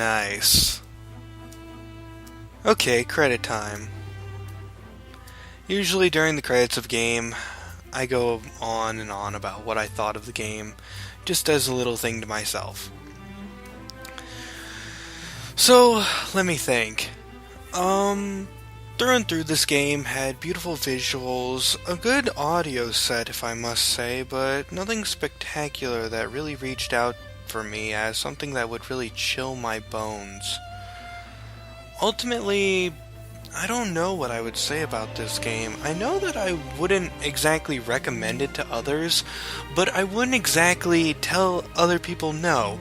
Nice. Okay, credit time. Usually during the credits of a game, I go on and on about what I thought of the game, just as a little thing to myself. So, let me think. Through and through, this game had beautiful visuals, a good audio set if I must say, but nothing spectacular that really reached out for me as something that would really chill my bones. Ultimately, I don't know what I would say about this game. I know that I wouldn't exactly recommend it to others, but I wouldn't exactly tell other people no.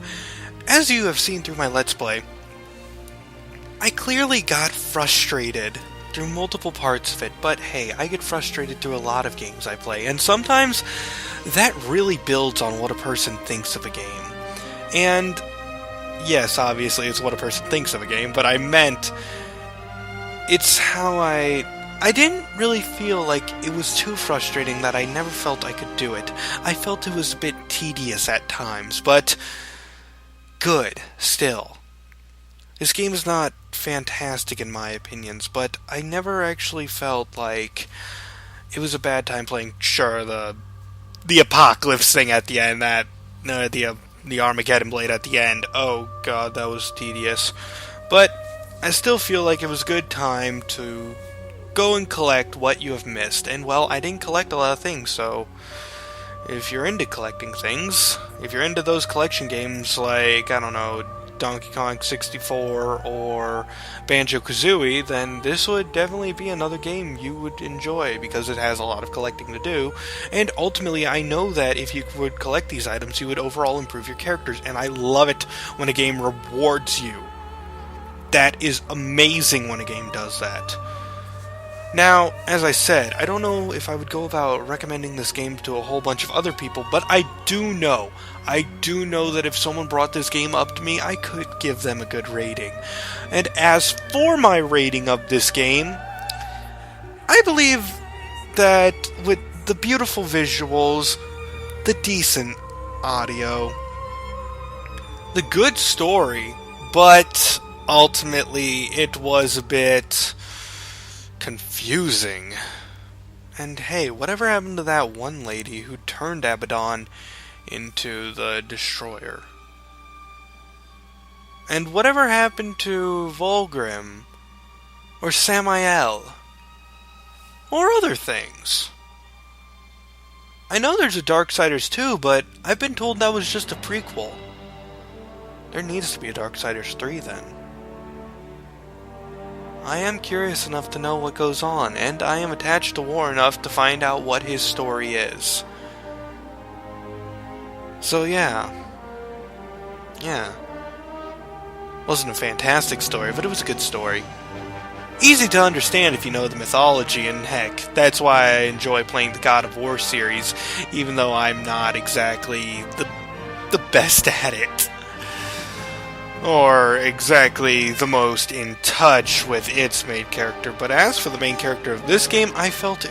As you have seen through my Let's Play, I clearly got frustrated through multiple parts of it, but hey, I get frustrated through a lot of games I play, and sometimes that really builds on what a person thinks of a game. And yes, obviously it's what a person thinks of a game, but I meant it's how I didn't really feel like it was too frustrating that I never felt I could do it. I felt it was a bit tedious at times, but good, still. This game is not fantastic in my opinions, but I never actually felt like it was a bad time playing. Sure, the apocalypse thing at the end, the Armageddon blade at the end, oh god, that was tedious. But I still feel like it was a good time to go and collect what you have missed. And well, I didn't collect a lot of things, so if you're into collecting things, if you're into those collection games like, I don't know, Donkey Kong 64 or Banjo-Kazooie, then this would definitely be another game you would enjoy because it has a lot of collecting to do. And ultimately, I know that if you would collect these items, you would overall improve your characters, and I love it when a game rewards you. That is amazing when a game does that. Now, as I said, I don't know if I would go about recommending this game to a whole bunch of other people, but I do know that if someone brought this game up to me, I could give them a good rating. And as for my rating of this game, I believe that with the beautiful visuals, the decent audio, the good story, but ultimately it was a bit confusing. And hey, whatever happened to that one lady who turned Abaddon into the Destroyer? And whatever happened to Volgrim? Or Samael? Or other things? I know there's a Darksiders 2, but I've been told that was just a prequel. There needs to be a Darksiders 3 then. I am curious enough to know what goes on, and I am attached to War enough to find out what his story is. So yeah. Wasn't a fantastic story, but it was a good story. Easy to understand if you know the mythology, and heck, that's why I enjoy playing the God of War series, even though I'm not exactly the best at it. Or exactly the most in touch with its main character. But as for the main character of this game, I felt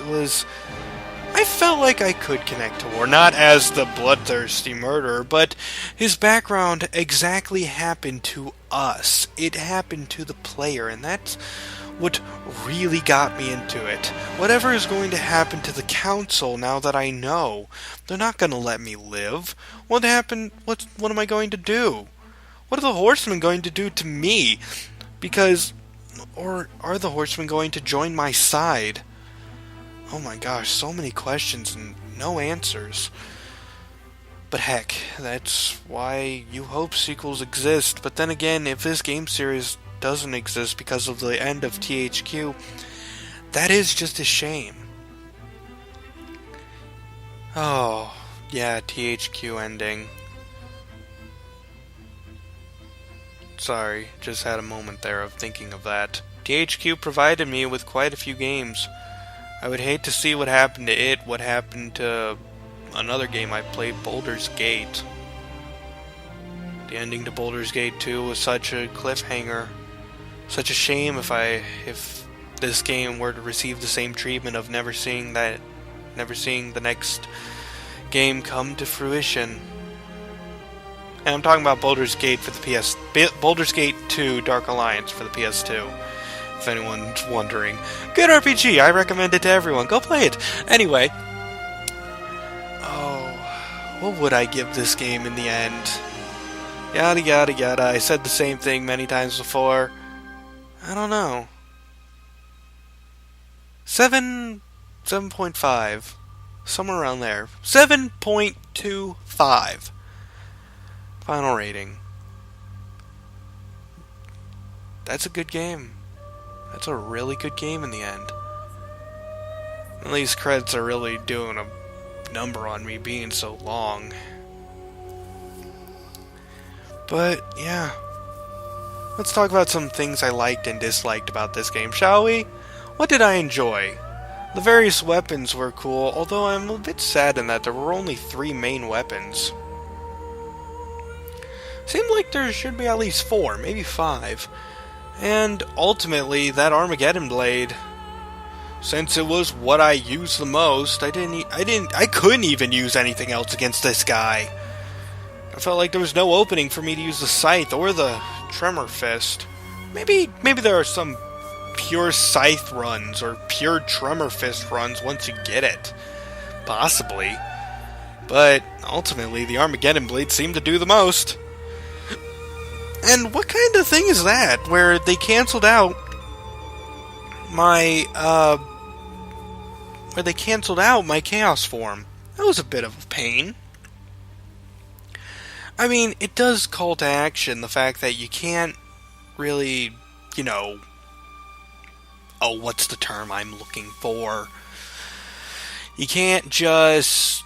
like I could connect to War, not as the bloodthirsty murderer, but his background exactly happened to us. It happened to the player, and that's what really got me into it. Whatever is going to happen to the council now that I know, they're not going to let me live. What happened? What am I going to do? What are the horsemen going to do to me? Or are the horsemen going to join my side? Oh my gosh, so many questions and no answers. But heck, that's why you hope sequels exist. But then again, if this game series doesn't exist because of the end of THQ, that is just a shame. Oh, yeah, THQ ending. Sorry, just had a moment there of thinking of that. THQ provided me with quite a few games. I would hate to see what happened to it, what happened to another game I played, Baldur's Gate. The ending to Baldur's Gate 2 was such a cliffhanger. Such a shame if this game were to receive the same treatment of never seeing the next game come to fruition. And I'm talking about Baldur's Gate for the Baldur's Gate 2 Dark Alliance for the PS2. If anyone's wondering. Good RPG, I recommend it to everyone. Go play it. Anyway. Oh, what would I give this game in the end? Yada yada yada. I said the same thing many times before. I don't know. 7.5. Somewhere around there. 7.25. Final rating. That's a good game. That's a really good game in the end. And these credits are really doing a number on me being so long. But, yeah. Let's talk about some things I liked and disliked about this game, shall we? What did I enjoy? The various weapons were cool, although I'm a bit saddened that there were only 3 main weapons. Seemed like there should be at least 4, maybe 5. And ultimately, that Armageddon blade, since it was what I used the most, I couldn't even use anything else against this guy. I felt like there was no opening for me to use the scythe or the tremor fist. Maybe there are some pure scythe runs or pure tremor fist runs once you get it. Possibly. But ultimately, the Armageddon blade seemed to do the most. And what kind of thing is that, where they canceled out my Chaos form? That was a bit of a pain. I mean, it does call to action the fact that you can't really, what's the term I'm looking for? You can't just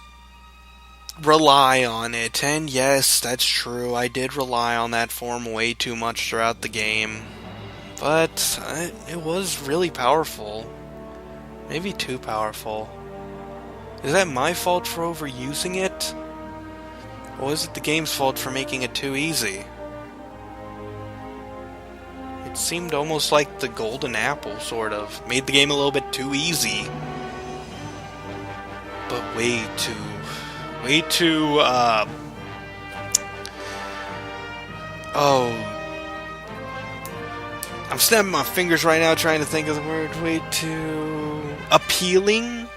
rely on it, and yes, that's true, I did rely on that form way too much throughout the game, but it was really powerful. Maybe too powerful. Is that my fault for overusing it? Or is it the game's fault for making it too easy? It seemed almost like the golden apple, sort of. Made the game a little bit too easy. But way too, I'm snapping my fingers right now trying to think of the word. Way too appealing?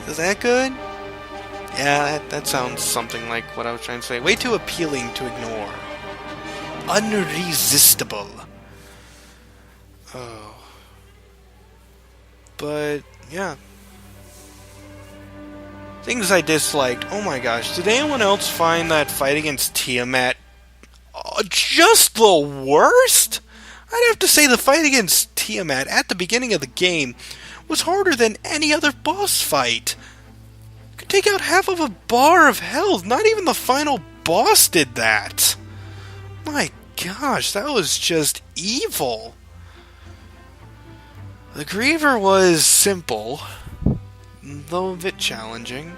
Is that good? Yeah, that sounds something like what I was trying to say. Way too appealing to ignore. Unresistible. Oh. But, yeah. Things I disliked. Oh my gosh, did anyone else find that fight against Tiamat just the worst? I'd have to say the fight against Tiamat at the beginning of the game was harder than any other boss fight. You could take out half of a bar of health. Not even the final boss did that. My gosh, that was just evil. The Griever was simple, though a bit challenging.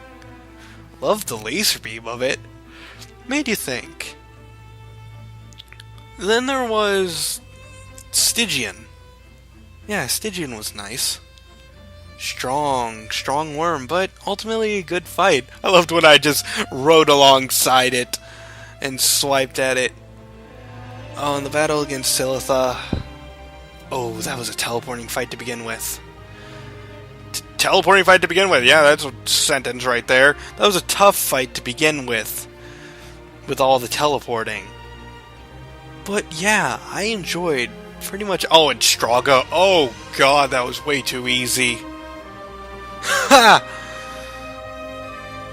Loved the laser beam of it. Made you think. Then there was Stygian. Yeah, Stygian was nice. Strong worm, but ultimately a good fight. I loved when I just rode alongside it and swiped at it. Oh, and the battle against Silitha. Oh, that was a teleporting fight to begin with. Teleporting fight to begin with. Yeah, that's a sentence right there. That was a tough fight to begin with all the teleporting. But yeah, I enjoyed pretty much... Oh, and Straga. Oh, God, that was way too easy. Ha!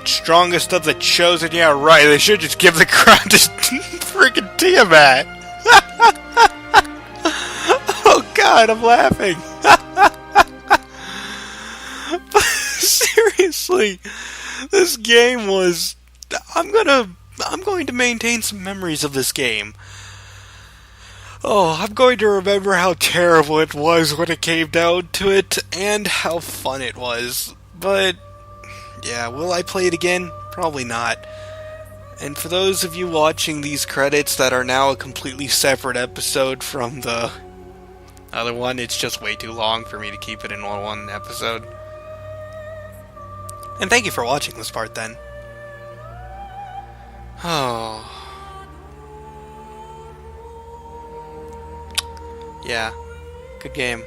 Strongest of the chosen. Yeah, right. They should just give the crown to freaking Tiamat. Oh, God, I'm laughing. But seriously, this game was... I'm going to maintain some memories of this game. Oh, I'm going to remember how terrible it was when it came down to it, and how fun it was. But, yeah, will I play it again? Probably not. And for those of you watching these credits that are now a completely separate episode from the other one, it's just way too long for me to keep it in one episode. And thank you for watching this part, then. Oh... Yeah, good game.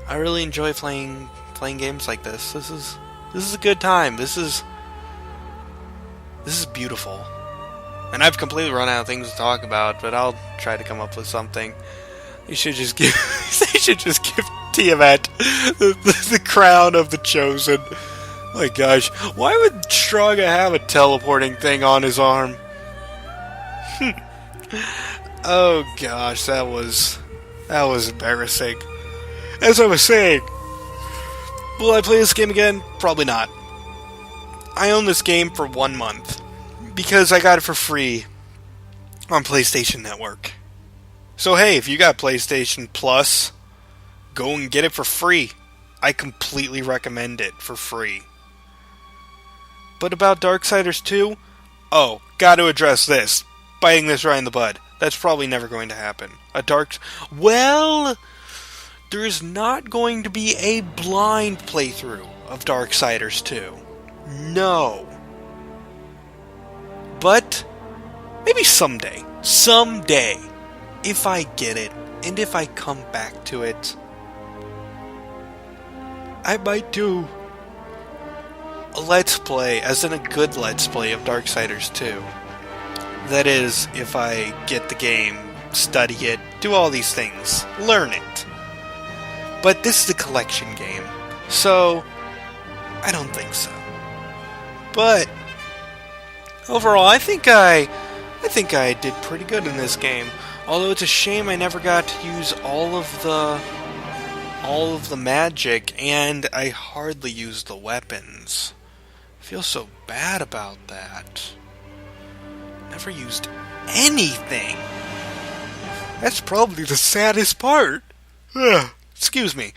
I really enjoy playing games like this. This is a good time. This is beautiful. And I've completely run out of things to talk about, but I'll try to come up with something. They should just give Tiamat the crown of the chosen. My gosh, why would Straga have a teleporting thing on his arm? Oh gosh, that was embarrassing. As I was saying, will I play this game again? Probably not. I own this game for 1 month because I got it for free on PlayStation Network. So hey, if you got PlayStation Plus, go and get it for free. I completely recommend it for free. But about Darksiders 2? Oh, gotta address this. Biting this right in the bud. That's probably never going to happen. Well, there's not going to be a blind playthrough of Darksiders 2. No. But maybe someday. Someday. If I get it, and if I come back to it, I might do a Let's Play, as in a good Let's Play of Darksiders 2. That is, if I get the game, study it, do all these things, learn it. But this is a collection game, so I don't think so. But overall, I think I did pretty good in this game. Although it's a shame I never got to use all of the magic, and I hardly used the weapons. I feel so bad about that. Never used anything. That's probably the saddest part. Ugh, excuse me.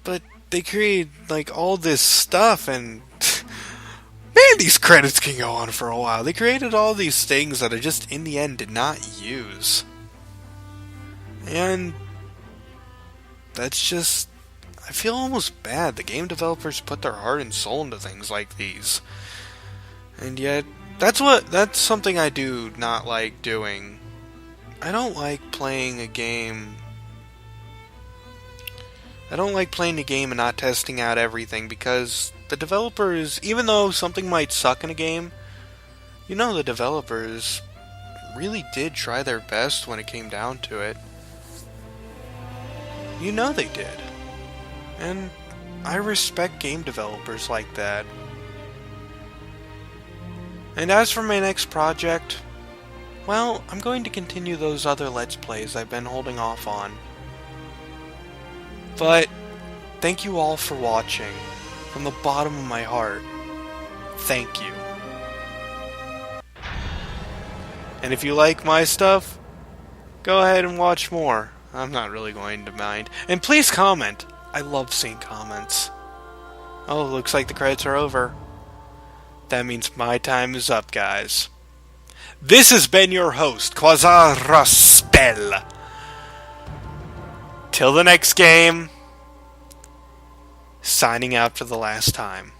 But they created like all this stuff, and man, these credits can go on for a while. They created all these things that I just in the end did not use. And that's just, I feel almost bad. The game developers put their heart and soul into things like these. And yet, that's something I do not like doing. I don't like playing a game. I don't like playing a game and not testing out everything, because the developers, even though something might suck in a game, you know the developers really did try their best when it came down to it. You know they did. And I respect game developers like that. And as for my next project, well, I'm going to continue those other Let's Plays I've been holding off on. But thank you all for watching. From the bottom of my heart, thank you. And if you like my stuff, go ahead and watch more. I'm not really going to mind. And please comment. I love seeing comments. Oh, looks like the credits are over. That means my time is up, guys. This has been your host, Quasaraspel. Till the next game, signing out for the last time.